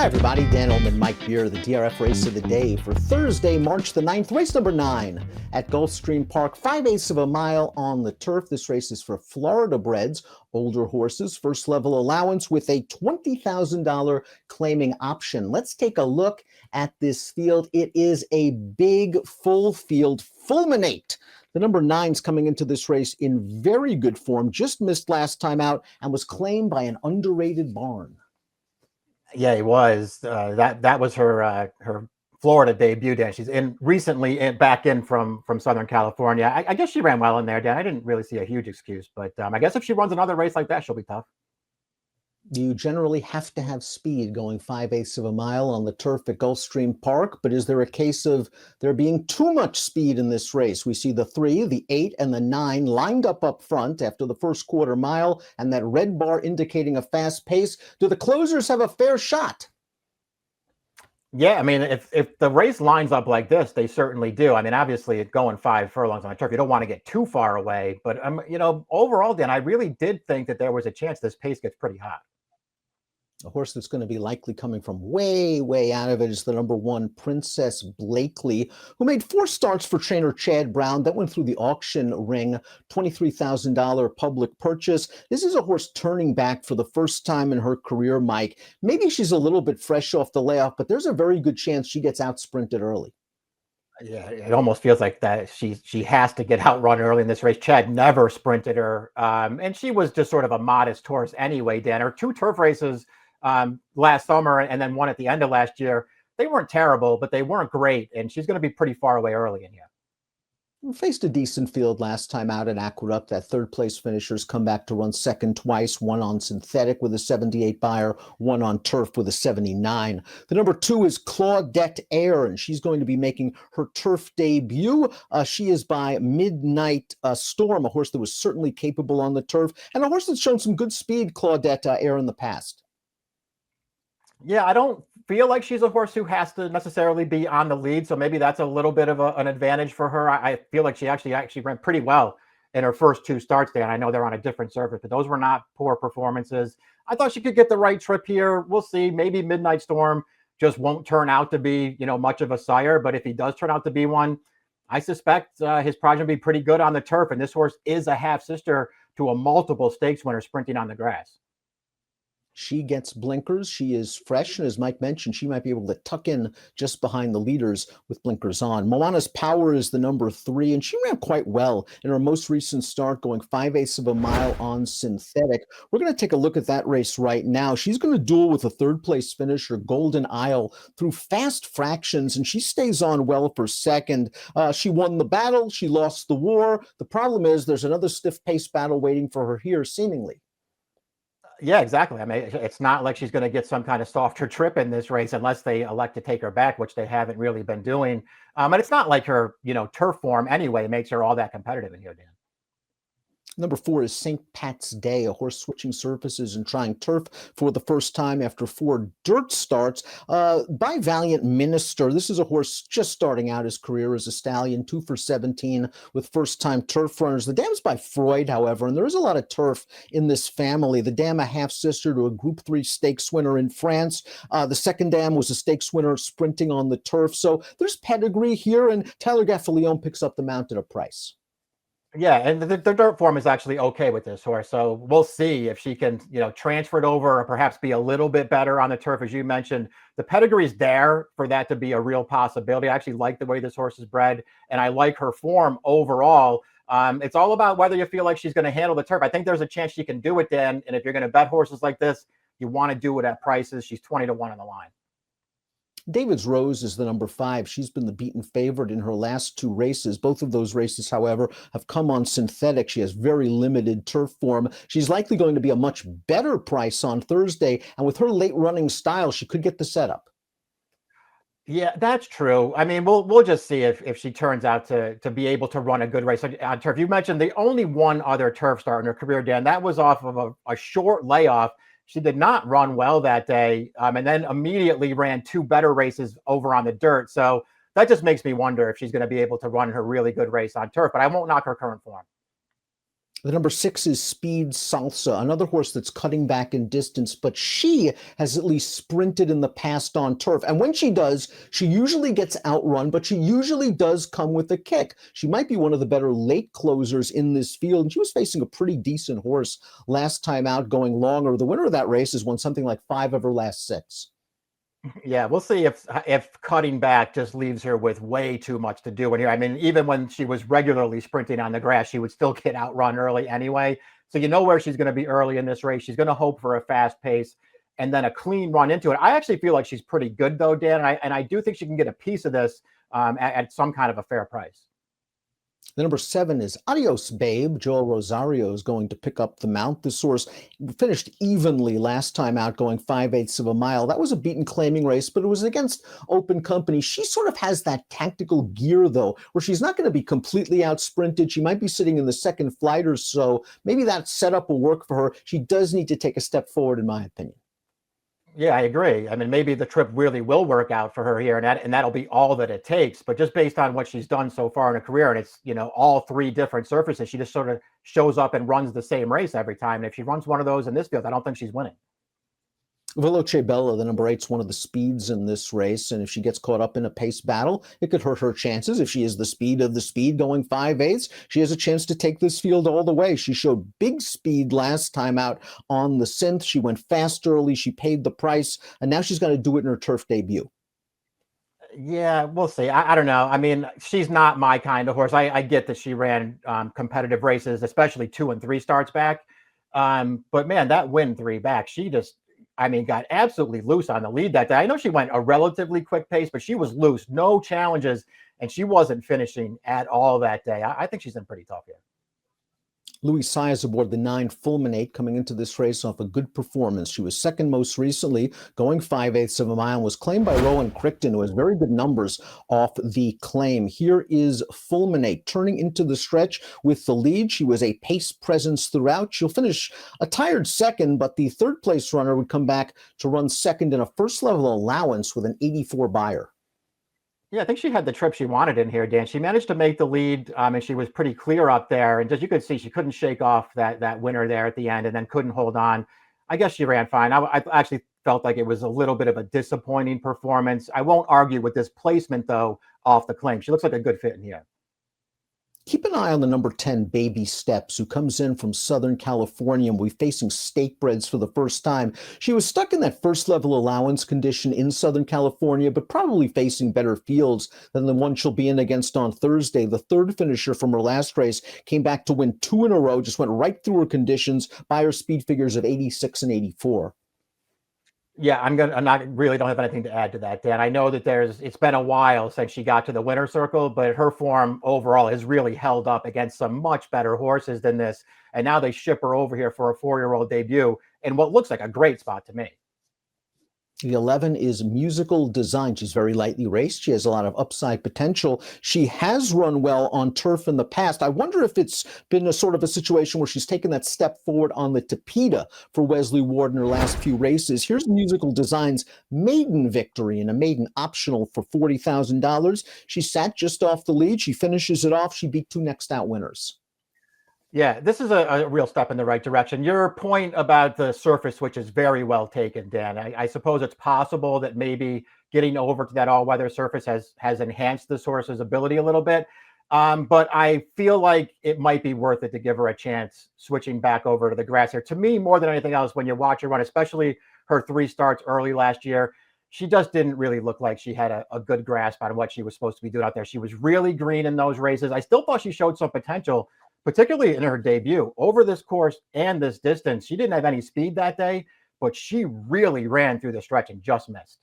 Hi, everybody. Dan Illman and Mike Beer, the DRF race of the day for Thursday, March the 9th, race number 9 at Gulfstream Park, 5/8 of a mile on the turf. This race is for Florida breds, older horses, first level allowance with a $20,000 claiming option. Let's take a look at this field. It is a big, full field, fulminate. The number 9's coming into this race in very good form, just missed last time out and was claimed by an underrated barn. Yeah, he was. That was her Florida debut. Dan, she's recently back in from Southern California. I guess she ran well in there, Dan. I didn't really see a huge excuse, but I guess if she runs another race like that, she'll be tough. You generally have to have speed going 5/8 of a mile on the turf at Gulfstream Park, but is there a case of there being too much speed in this race? We see the 3, the 8, and the 9 lined up front after the first quarter mile, and that red bar indicating a fast pace. Do the closers have a fair shot? Yeah, I mean, if the race lines up like this, they certainly do. I mean, obviously, it's going 5 furlongs on the turf. You don't want to get too far away, but overall, Dan, I really did think that there was a chance this pace gets pretty hot. A horse that's going to be likely coming from way, way out of it is the number 1, Princess Blakely, who made 4 starts for trainer Chad Brown. That went through the auction ring, $23,000 public purchase. This is a horse turning back for the first time in her career, Mike. Maybe she's a little bit fresh off the layoff, but there's a very good chance she gets out sprinted early. Yeah, it almost feels like that she has to get outrun early in this race. Chad never sprinted her, and she was just sort of a modest horse anyway, Dan. Her 2 turf races last summer and then one at the end of last year, they weren't terrible, but they weren't great. And she's going to be pretty far away early in here. We faced a decent field last time out at Aqueduct. That third place finishers come back to run second twice, one on synthetic with a 78 buyer, one on turf with a 79. The number 2 is Claudette Air, and she's going to be making her turf debut. She is by Midnight Storm, a horse that was certainly capable on the turf, and a horse that's shown some good speed, Claudette Air, in the past. Yeah, I don't feel like she's a horse who has to necessarily be on the lead, so maybe that's a little bit of an advantage for her. I feel like she actually ran pretty well in her first 2 starts there, and I know they're on a different surface, but those were not poor performances. I thought she could get the right trip here. We'll see. Maybe Midnight Storm just won't turn out to be, much of a sire, but if he does turn out to be one, I suspect his progeny will be pretty good on the turf, and this horse is a half-sister to a multiple stakes winner sprinting on the grass. She gets blinkers. She is fresh, and as Mike mentioned, she might be able to tuck in just behind the leaders with blinkers on. Moana's Power is the number 3, and she ran quite well in her most recent start, going 5/8 of a mile on synthetic. We're going to take a look at that race right now. She's going to duel with a third-place finisher, Golden Isle, through fast fractions, and she stays on well for second. She won the battle. She lost the war. The problem is there's another stiff pace battle waiting for her here, seemingly. Yeah, exactly. I mean, it's not like she's going to get some kind of softer trip in this race unless they elect to take her back, which they haven't really been doing. And it's not like her, turf form anyway makes her all that competitive in here, Dan. Number 4 is St. Pat's Day, a horse switching surfaces and trying turf for the first time after 4 dirt starts. By Valiant Minister, this is a horse just starting out his career as a stallion, 2 for 17 with first-time turf runners. The dam's by Freud, however, and there is a lot of turf in this family. The dam, a half-sister to a Group 3 stakes winner in France. The second dam was a stakes winner sprinting on the turf. So there's pedigree here, and Tyler Gaffalione picks up the mount at a price. Yeah, and the dirt form is actually okay with this horse. So we'll see if she can, transfer it over or perhaps be a little bit better on the turf. As you mentioned, the pedigree is there for that to be a real possibility. I actually like the way this horse is bred, and I like her form overall. It's all about whether you feel like she's going to handle the turf. I think there's a chance she can do it, Dan. And if you're going to bet horses like this, you want to do it at prices. She's 20-1 on the line. David's Rose is the number 5. She's been the beaten favorite in her last 2 races. Both of those races, however, have come on synthetic. She has very limited turf form. She's likely going to be a much better price on Thursday, and with her late running style, she could get the setup. Yeah, that's true. I mean, we'll just see if she turns out to be able to run a good race on turf. You mentioned the only one other turf start in her career, Dan. That was off of a short layoff. She did not run well that day, and then immediately ran 2 better races over on the dirt. So that just makes me wonder if she's going to be able to run her really good race on turf, but I won't knock her current form. The number 6 is Speed Salsa, another horse that's cutting back in distance, but she has at least sprinted in the past on turf. And when she does, she usually gets outrun, but she usually does come with a kick. She might be one of the better late closers in this field. And she was facing a pretty decent horse last time out, going longer. The winner of that race has won something like 5 of her last 6. Yeah, we'll see if cutting back just leaves her with way too much to do in here. I mean, even when she was regularly sprinting on the grass, she would still get outrun early anyway. So you know where she's going to be early in this race. She's going to hope for a fast pace and then a clean run into it. I actually feel like she's pretty good though, Dan, and I do think she can get a piece of this at some kind of a fair price. The number 7 is Adios Babe. Joel Rosario is going to pick up the mount. This horse finished evenly last time out, going 5/8 of a mile. That was a beaten claiming race, but it was against open company. She sort of has that tactical gear, though, where she's not going to be completely out sprinted. She might be sitting in the second flight or so. Maybe that setup will work for her. She does need to take a step forward, in my opinion. Yeah, I agree. I mean, maybe the trip really will work out for her here, and that'll be all that it takes. But just based on what she's done so far in her career, and it's all 3 different surfaces, she just sort of shows up and runs the same race every time. And if she runs one of those in this field, I don't think she's winning. Veloce Bella, the number 8, is one of the speeds in this race, and if she gets caught up in a pace battle, it could hurt her chances. If she is the speed of the speed going 5/8, she has a chance to take this field all the way. She showed big speed last time out on the synth. She went fast early. She paid the price, and now she's going to do it in her turf debut. Yeah, we'll see. I don't know. I mean, she's not my kind of horse. I get that she ran competitive races, especially 2 and 3 starts back. But man, that win 3 back, she just, I mean, got absolutely loose on the lead that day. I know she went a relatively quick pace, but she was loose, no challenges, and she wasn't finishing at all that day. I think she's in pretty tough here. Louis Saez aboard the 9 Fulminate coming into this race off a good performance. She was second most recently, going 5/8 of a mile, and was claimed by Rowan Crichton, who has very good numbers off the claim. Here is Fulminate turning into the stretch with the lead. She was a pace presence throughout. She'll finish a tired second, but the third place runner would come back to run second in a first level allowance with an 84 buyer. Yeah, I think she had the trip she wanted in here, Dan. She managed to make the lead, and she was pretty clear up there. And just you could see she couldn't shake off that winner there at the end, and then couldn't hold on. I guess she ran fine. I actually felt like it was a little bit of a disappointing performance. I won't argue with this placement though off the claim. She looks like a good fit in here. Keep an eye on the number 10, Baby Steps, who comes in from Southern California and will be facing stake breds for the first time. She was stuck in that first level allowance condition in Southern California, but probably facing better fields than the one she'll be in against on Thursday. The third finisher from her last race came back to win 2 in a row, just went right through her conditions by her speed figures of 86 and 84. Yeah, I'm not really don't have anything to add to that, Dan. I know that it's been a while since she got to the winner's circle, but her form overall has really held up against some much better horses than this. And now they ship her over here for a 4-year-old debut in what looks like a great spot to me. The 11 is Musical Design. She's very lightly raced. She has a lot of upside potential. She has run well on turf in the past. I wonder if it's been a sort of a situation where she's taken that step forward on the Tapeta for Wesley Ward in her last few races. Here's Musical Design's maiden victory and a maiden optional for $40,000. She sat just off the lead. She finishes it off. She beat 2 next out winners. Yeah, this is a real step in the right direction. Your point about the surface, which is very well taken, Dan. I suppose it's possible that maybe getting over to that all-weather surface has enhanced this horse's ability a little bit. But I feel like it might be worth it to give her a chance switching back over to the grass here. To me, more than anything else, when you watch her run, especially her 3 starts early last year, she just didn't really look like she had a good grasp on what she was supposed to be doing out there. She was really green in those races. I still thought she showed some potential, particularly in her debut over this course and this distance. She didn't have any speed that day, but she really ran through the stretch and just missed.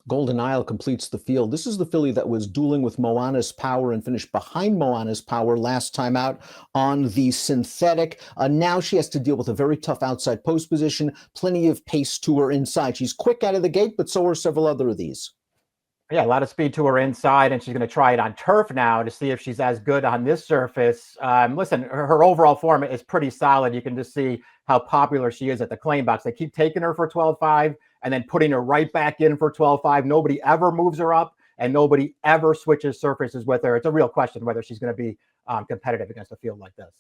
Golden Isle completes the field. This is the filly that was dueling with Moana's Power and finished behind Moana's Power last time out on the synthetic. Now she has to deal with a very tough outside post position, plenty of pace to her inside. She's quick out of the gate, but so are several other of these. Yeah, a lot of speed to her inside, and she's going to try it on turf now to see if she's as good on this surface. Listen, her overall form is pretty solid. You can just see how popular she is at the claim box. They keep taking her for 12.5 and then putting her right back in for 12.5. Nobody ever moves her up, and nobody ever switches surfaces with her. It's a real question whether she's going to be competitive against a field like this.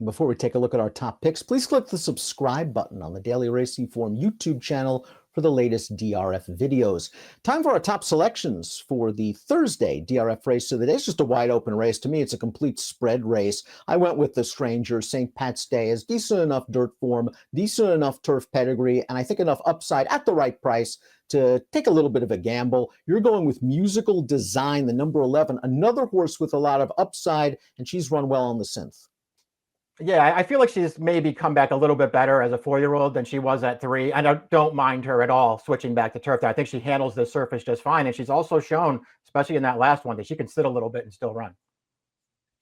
Before we take a look at our top picks, please click the subscribe button on the Daily Racing Form YouTube channel for the latest DRF videos. Time for our top selections for the Thursday DRF race of the day. It's just a wide open race. To me, it's a complete spread race. I went with the Stranger, St. Pat's Day, as decent enough dirt form, decent enough turf pedigree, and I think enough upside at the right price to take a little bit of a gamble. You're going with Musical Design, the number 11, another horse with a lot of upside, and she's run well on the synth. Yeah, I feel like she's maybe come back a little bit better as a 4-year-old than she was at 3. And I don't mind her at all switching back to turf. I think she handles the surface just fine. And she's also shown, especially in that last one, that she can sit a little bit and still run.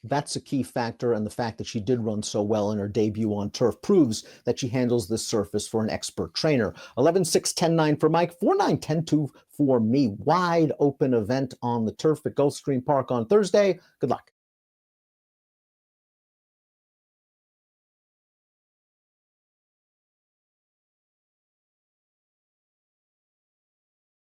That's a key factor, and the fact that she did run so well in her debut on turf proves that she handles this surface for an expert trainer. 11-6, 10-9 for Mike, 4-9, 10-2 for me. Wide open event on the turf at Gulfstream Park on Thursday. Good luck.